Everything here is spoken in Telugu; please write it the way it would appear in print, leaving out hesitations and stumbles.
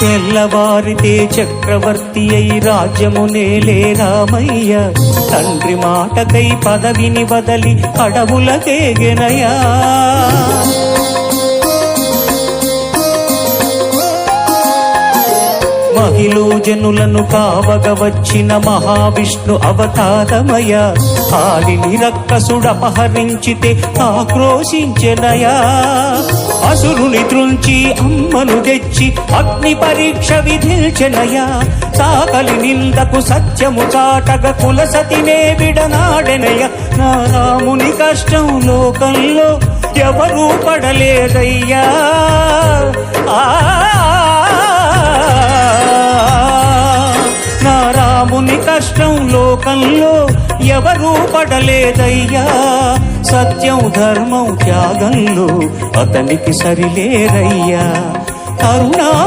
తెల్లవారితే చక్రవర్తి అయి రాజ్యము నేలే రామయ్య. తండ్రి మాటకై పదవిని వదలి అడవులకేగెనయా. మహిళ జనులను కావగ వచ్చిన మహావిష్ణు అవతారమయ. ఆలిని రక్కసుడపహరించితే ఆక్రోశించెనయా. అసురుని త్రుంచి అమ్మను తెచ్చి అగ్ని పరీక్ష విధించెనయా. సాకలి నిందకు సత్యము చాటగ కులసతినే విడనాడెనయ. నా రాముని కష్టం లోకంలో ఎవరూ పడలేదయ్యా. నా రాముని కష్టం లోకంలో ఎవరూ పడలేదయ్యా. సత్యం ధర్మం త్యాగంలో అతనికి సరిలేరయ్యా. కరుణా